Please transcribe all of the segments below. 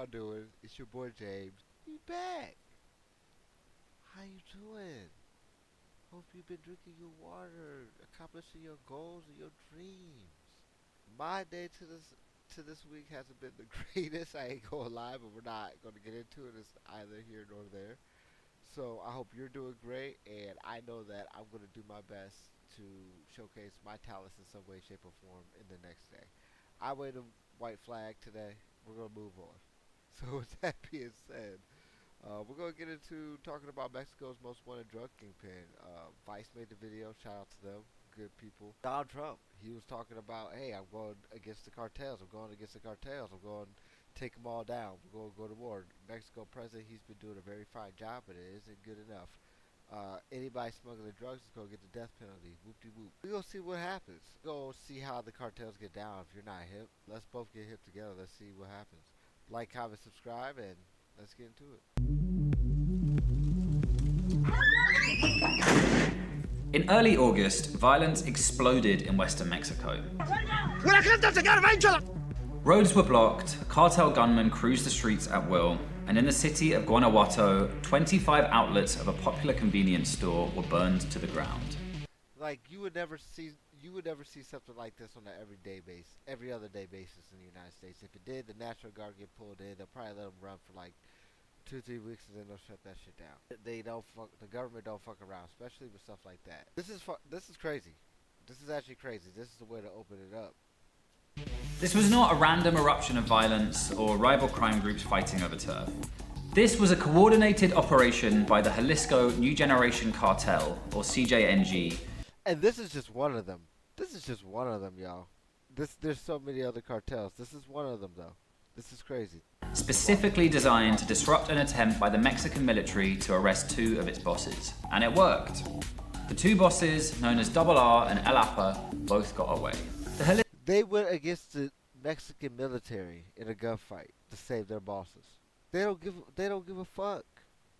y'all doing? It's your boy James. We back. How you doing? Hope you've been drinking your water, accomplishing your goals and your dreams. My day to this week hasn't been the greatest. I ain't gonna lie, but we're not gonna get into it. It's either here nor there. So I hope you're doing great, and I know that I'm gonna do my best to showcase my talents in some way, shape, or form in the next day. I waved a white flag today. We're gonna move on. So with that being said, we're gonna get into talking about Mexico's most wanted drug kingpin. Vice made the video. Shout out to them, good people. Donald Trump, he was talking about, hey, I'm going against the cartels. I'm going against the cartels. I'm going to take them all down. We're going to go to war. Mexico president, he's been doing a very fine job, but it isn't good enough. Anybody smuggling drugs is going to get the death penalty. Whoop-de-whoop. We're going to see what happens. Go see how the cartels get down. If you're not hip, let's both get hip together. Let's see what happens. Like, comment, subscribe, and let's get into it. In early August, violence exploded in western Mexico. Roads were blocked, cartel gunmen cruised the streets at will, and in the city of Guanajuato, 25 outlets of a popular convenience store were burned to the ground. Like you would never see something like this on an every other day basis in the United States. If it did, the National Guard get pulled in. They'll probably let them run for like 2-3 weeks, and then they'll shut that shit down. The government don't fuck around, especially with stuff like that. This is crazy. This is actually crazy. This is the way to open it up. This was not a random eruption of violence or rival crime groups fighting over turf. This was a coordinated operation by the Jalisco New Generation Cartel, or CJNG. And this is just one of them. This is just one of them, y'all. There's so many other cartels. This is one of them, though. This is crazy. Specifically designed to disrupt an attempt by the Mexican military to arrest two of its bosses. And it worked. The two bosses, known as Double R and El Apa, both got away. They went against the Mexican military in a gunfight to save their bosses. They don't give a fuck.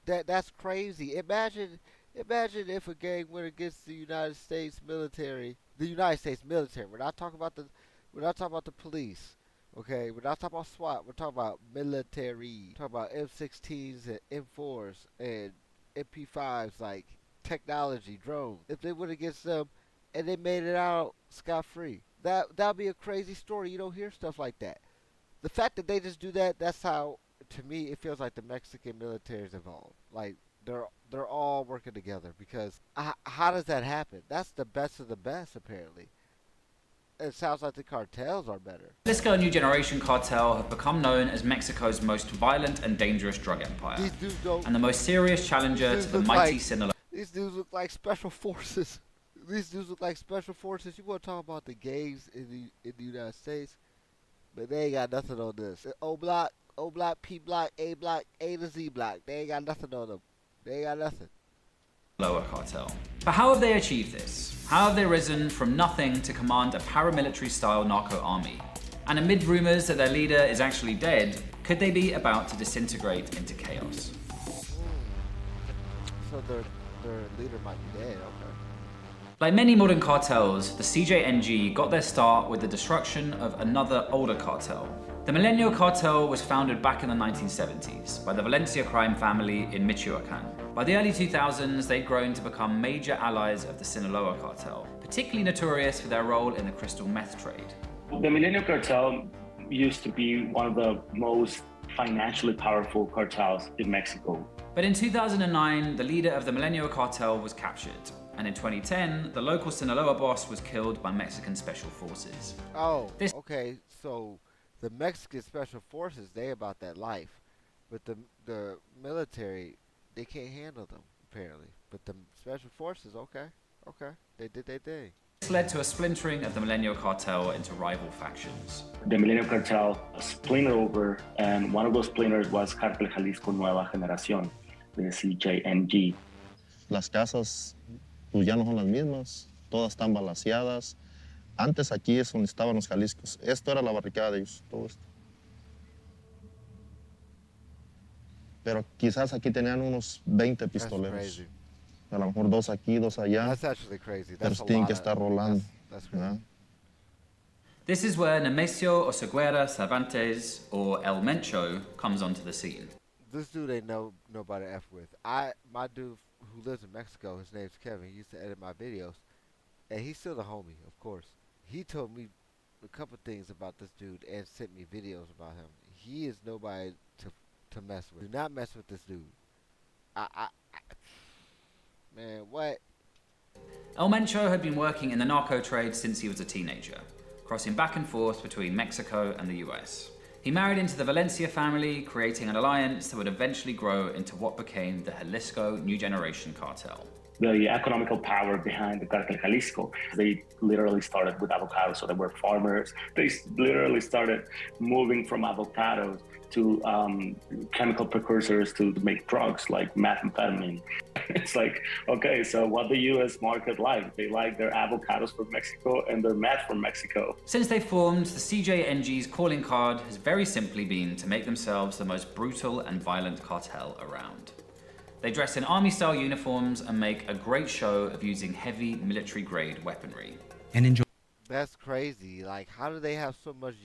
That's crazy. Imagine if a gang went against the United States military. The United States military. We're not talking about the police. Okay, we're not talking about SWAT. We're talking about military. We're talking about M16s and M4s and MP5s, like technology, drones. If they went against them and they made it out scot-free, that'd be a crazy story. You don't hear stuff like that. The fact that they just do that, that's how, to me, it feels like the Mexican military is involved. Like they're all working together, because how does that happen? That's the best of the best, apparently. It sounds like the cartels are better. Jalisco New Generation Cartel have become known as Mexico's most violent and dangerous drug empire, These dudes don't. and the most serious challenger to the mighty Sinaloa. These dudes look like special forces. These dudes look like special forces. You want to talk about the gangs in the United States, but they ain't got nothing on this. O block, P block, A to Z block. They ain't got nothing on them. They ain't got nothing. Lower cartel. But how have they achieved this? How have they risen from nothing to command a paramilitary-style narco army? And amid rumors that their leader is actually dead, could they be about to disintegrate into chaos? So their leader might be dead. Okay. Like many modern cartels, the CJNG got their start with the destruction of another older cartel. The Milenio Cartel was founded back in the 1970s by the Valencia crime family in Michoacan. By the early 2000s, they'd grown to become major allies of the Sinaloa cartel, particularly notorious for their role in the crystal meth trade. The Milenio Cartel used to be one of the most financially powerful cartels in Mexico. But in 2009, the leader of the Milenio Cartel was captured. And in 2010, the local Sinaloa boss was killed by Mexican special forces. Oh, okay. So the Mexican special forces, they about that life, but the military, they can't handle them apparently. But the special forces, okay, they did their thing. This led to a splintering of the Milenio Cartel into rival factions. The Milenio Cartel splintered over, and one of those splinters was Cartel Jalisco Nueva Generación, the CJNG. Las casas pues ya no son las mismas, todas están balaceadas. Antes aquí es donde estaban los Jaliscos. Esto era la barricada de ellos, todo esto. Pero quizás aquí tenían unos 20 pistoleros. A lo mejor dos aquí, dos allá. That's actually crazy. Pero tienen que estar rolando. That's crazy. This is where Nemesio Oseguera Cervantes, or El Mencho, comes onto the scene. This dude ain't nobody to F with. My dude who lives in Mexico, his name's Kevin. He used to edit my videos, and he's still a homie, of course. He told me a couple things about this dude and sent me videos about him. He is nobody to mess with. Do not mess with this dude. Man, what? El Mencho had been working in the narco trade since he was a teenager, crossing back and forth between Mexico and the US. He married into the Valencia family, creating an alliance that would eventually grow into what became the Jalisco New Generation Cartel. The economical power behind the Cartel Jalisco, they literally started with avocados, so they were farmers. They literally started moving from avocados to chemical precursors to make drugs like methamphetamine. It's like, okay, so what the US market like? They like their avocados from Mexico and their meth from Mexico. Since they formed, the CJNG's calling card has very simply been to make themselves the most brutal and violent cartel around. They dress in army-style uniforms and make a great show of using heavy military-grade weaponry. And enjoy. That's crazy. Like, how do they have so much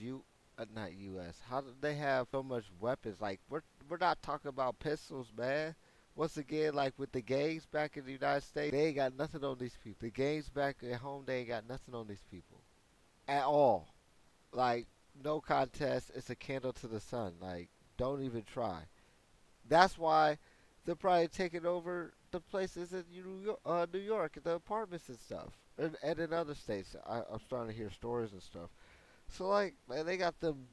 not U.S. How do they have so much weapons? Like, we're not talking about pistols, man. Once again, like with the gangs back in the United States, they ain't got nothing on these people. The gangs back at home, they ain't got nothing on these people at all. Like, no contest. It's a candle to the sun. Like, don't even try. That's why they're probably taking over the places in New York, the apartments and stuff, and in other states. I'm starting to hear stories and stuff. So like, man, they got them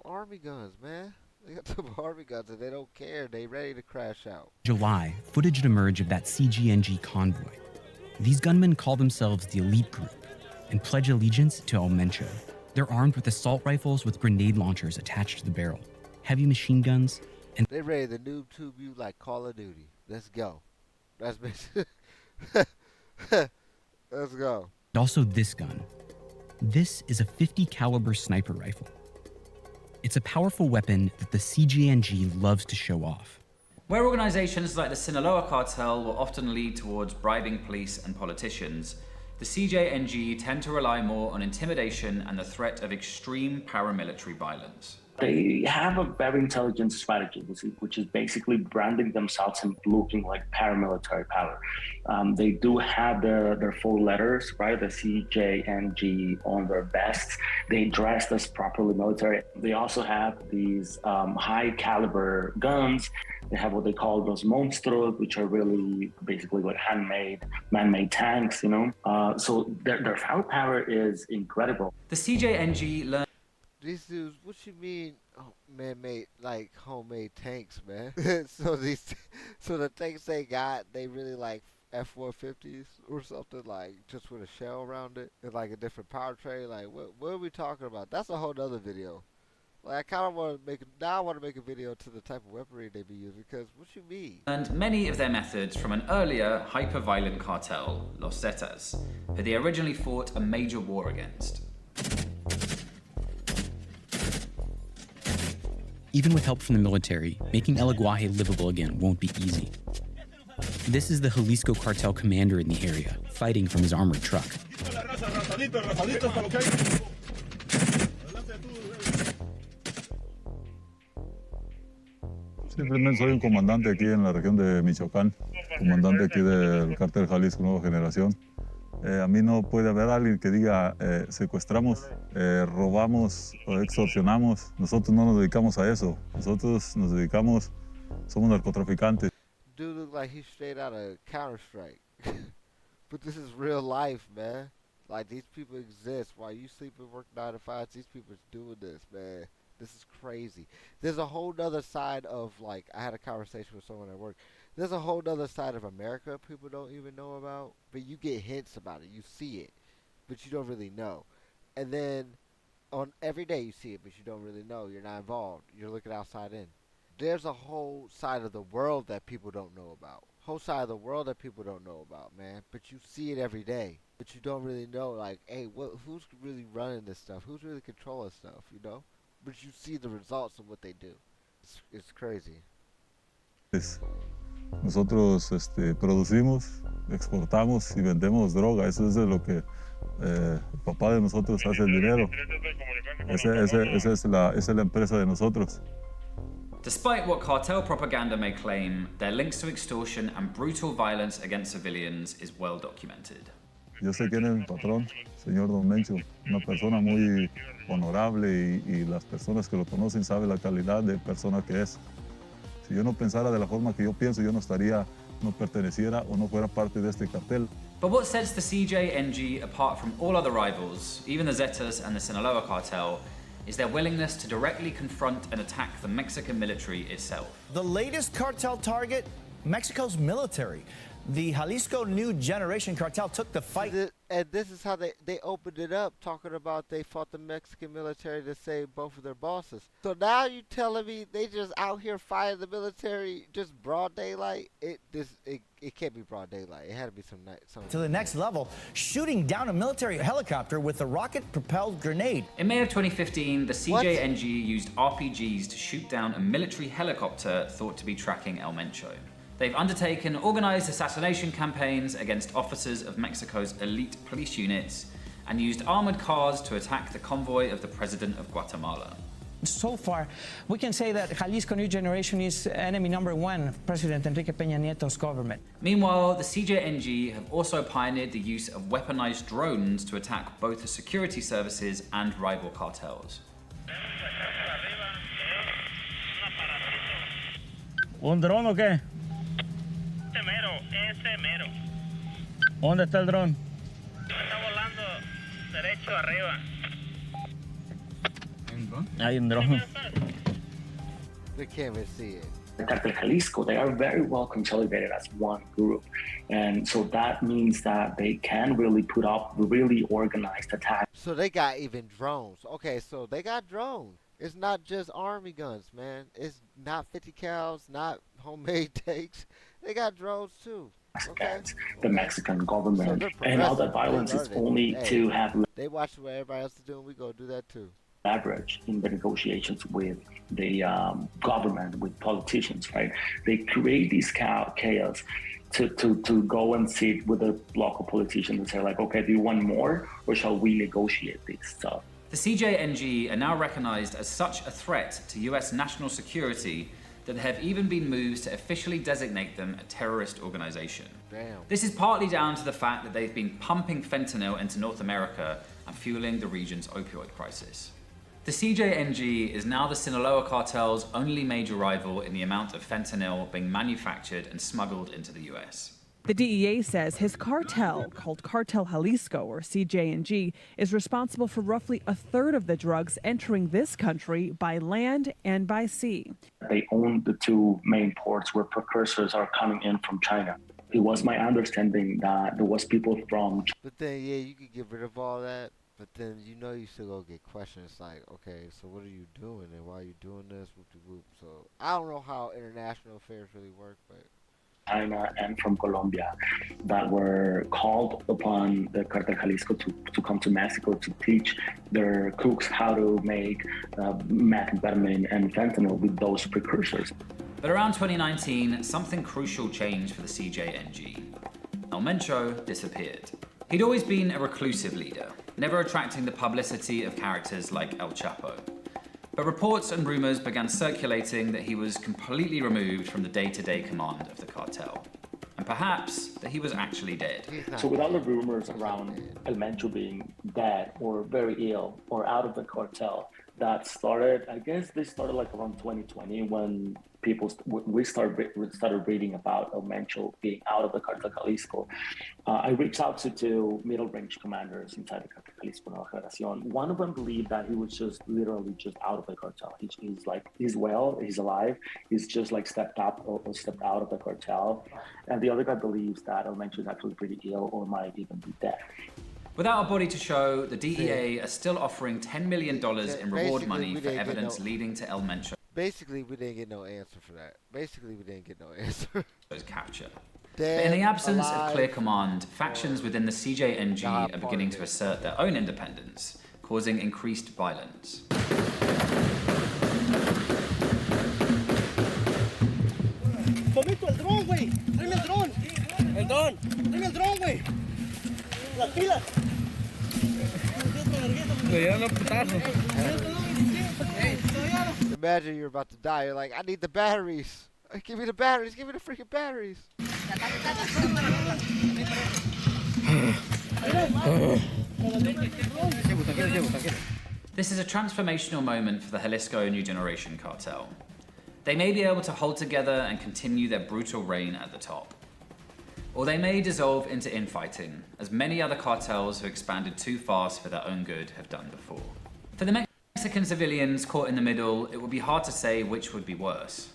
army guns, man. They got them army guns, and they don't care. They ready to crash out. July, footage would emerge of that CGNG convoy. These gunmen call themselves the Elite Group and pledge allegiance to El Mencho. They're armed with assault rifles with grenade launchers attached to the barrel, heavy machine guns, and they ready to noob tube you like Call of Duty. Let's go. That's basically. Let's go. also this gun. This is a .50 caliber sniper rifle. It's a powerful weapon that the CJNG loves to show off. Where organizations like the Sinaloa cartel will often lead towards bribing police and politicians, the CJNG tend to rely more on intimidation and the threat of extreme paramilitary violence. They have a very intelligent strategy, which is basically branding themselves and looking like paramilitary power. They do have their full letters, right? The CJNG on their vests. They dressed as properly military. They also have these high caliber guns. They have what they call those monstros, which are really basically like man-made tanks, you know? So their firepower is incredible. The CJNG learned These dudes, what you mean, man-made, like homemade tanks, man? so the tanks they got, they really like F-150s or something, like just with a shell around it and like a different powertrain. Like, what are we talking about? That's a whole other video. Like, I kind of want to make a video to the type of weaponry they be using, because what you mean? learned many of their methods from an earlier hyper-violent cartel, Los Zetas, who they originally fought a major war against. Even with help from the military, making El Aguaje livable again won't be easy. This is the Jalisco cartel commander in the area, fighting from his armored truck. Simplemente soy un comandante aquí en la región de Michoacán, comandante aquí del Cartel Jalisco Nueva Generación. A mí no puede haber alguien que diga secuestramos, robamos o extorsionamos. Nosotros no nos dedicamos a eso. Nosotros nos dedicamos, somos narcotraficantes. Dude look like he's straight out of Counter-Strike. But this is real life, man. Like, these people exist. While you sleep and work 9 to 5, these people is doing this, man. This is crazy. There's a whole nother side of, like, I had a conversation with someone at work. There's a whole nother side of America people don't even know about. But you get hints about it. You see it. But you don't really know. And then, on every day you see it, but you don't really know. You're not involved. You're looking outside in. There's a whole side of the world that people don't know about. Whole side of the world that people don't know about, man. But you see it every day. But you don't really know, like, hey, who's really running this stuff? Who's really controlling stuff, you know? But you see the results of what they do. It's crazy. Nosotros producimos, exportamos y vendemos droga. Eso es de lo que El papá de nosotros hace el dinero. Esa es la empresa de nosotros. Despite what cartel propaganda may claim, their links to extortion and brutal violence against civilians is well documented. Yo sé quién es mi patrón, señor Don Mencho, una persona muy honorable y las personas que lo conocen saben la calidad de persona que es. Si yo no pensara de la forma que yo pienso, yo no perteneciera o no fuera parte de este cartel. But what sets the CJNG apart from all other rivals, even the Zetas and the Sinaloa cartel, is their willingness to directly confront and attack the Mexican military itself. The latest cartel target, Mexico's military. The Jalisco New Generation cartel took the fight. And this is how they opened it up, talking about they fought the Mexican military to save both of their bosses. So now you telling me they just out here fighting the military just broad daylight? It can't be broad daylight. It had to be some night. To the next level, shooting down a military helicopter with a rocket-propelled grenade. In May of 2015, the CJNG used RPGs to shoot down a military helicopter thought to be tracking El Mencho. They've undertaken organized assassination campaigns against officers of Mexico's elite police units and used armored cars to attack the convoy of the president of Guatemala. So far, we can say that Jalisco New Generation is enemy number one, President Enrique Peña Nieto's government. Meanwhile, the CJNG have also pioneered the use of weaponized drones to attack both the security services and rival cartels. ¿Un dron o qué? Ese mero. ¿Dónde está el dron? Está volando derecho arriba. Hay un dron. They can't even see it. The Cartel Jalisco, they are very well consolidated as one group. And so that means that they can really put up really organized attacks. So they got even drones. Okay, so they got drones. It's not just army guns, man. It's not 50 cals, not homemade tanks. They got drones too. Against the Mexican government. So and all that violence is only to have they watch what everybody else is doing. We go do that too. Leverage in the negotiations with the government, with politicians, right? They create this chaos to go and sit with the local politicians and say like, okay, do you want more or shall we negotiate this stuff? The CJNG are now recognized as such a threat to US national security that there have even been moves to officially designate them a terrorist organization. Damn. This is partly down to the fact that they've been pumping fentanyl into North America and fueling the region's opioid crisis. The CJNG is now the Sinaloa cartel's only major rival in the amount of fentanyl being manufactured and smuggled into the US. The DEA says his cartel, called Cartel Jalisco, or CJNG, is responsible for roughly a third of the drugs entering this country by land and by sea. They own the two main ports where precursors are coming in from China. It was my understanding that there was people from... But then, yeah, you could get rid of all that, but then you know you still go get questions like, okay, so what are you doing and why are you doing this? Whoop-de-whoop. So I don't know how international affairs really work, but... China and from Colombia that were called upon the Cartel Jalisco to come to Mexico to teach their cooks how to make methamphetamine and fentanyl with those precursors. But around 2019, something crucial changed for the CJNG. El Mencho disappeared. He'd always been a reclusive leader, never attracting the publicity of characters like El Chapo. But reports and rumors began circulating that he was completely removed from the day-to-day command of the cartel. And perhaps that he was actually dead. So with all the rumors around El Mencho being dead or very ill or out of the cartel, that started, I guess they started like around 2020 when we started reading about El Mencho being out of the Cartel Jalisco. I reached out to two middle range commanders inside the Cartel Jalisco Nueva Generación. One of them believed that he was just literally just out of the cartel. He's well, he's alive. He's just like stepped up or stepped out of the cartel. And the other guy believes that El Mencho is actually pretty ill or might even be dead. Without a body to show, the DEA are still offering $10 million in reward money for evidence leading to El Mencho. Basically, we didn't get no answer for that. Capture. But in the absence of clear command, factions within the CJNG are beginning to assert their own independence, causing increased violence. Tomito, el dron, güey. Tráeme el dron. El dron. Tráeme el dron, güey. Las pilas. Imagine you're about to die. You're like, I need the batteries. Give me the batteries. Give me the freaking batteries. This is a transformational moment for the Jalisco New Generation cartel. They may be able to hold together and continue their brutal reign at the top. Or they may dissolve into infighting, as many other cartels who expanded too fast for their own good have done before. For the Mexican civilians caught in the middle, it would be hard to say which would be worse.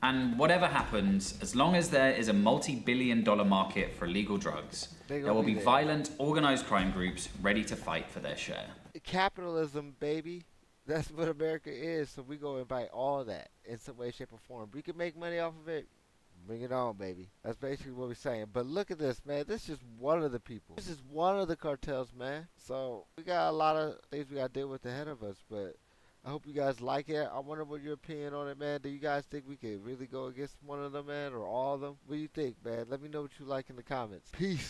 And whatever happens, as long as there is a multi-billion-dollar market for illegal drugs, there will be violent, organized crime groups ready to fight for their share. Capitalism, baby. That's what America is, so we go and buy all that in some way, shape, or form. We can make money off of it. Bring it on, baby. That's basically what we're saying. But look at this, man. This is just one of the people. This is one of the cartels, man. So we got a lot of things we got to deal with ahead of us. But I hope you guys like it. I wonder what your opinion on it, man. Do you guys think we could really go against one of them, man, or all of them? What do you think, man? Let me know what you like in the comments. Peace.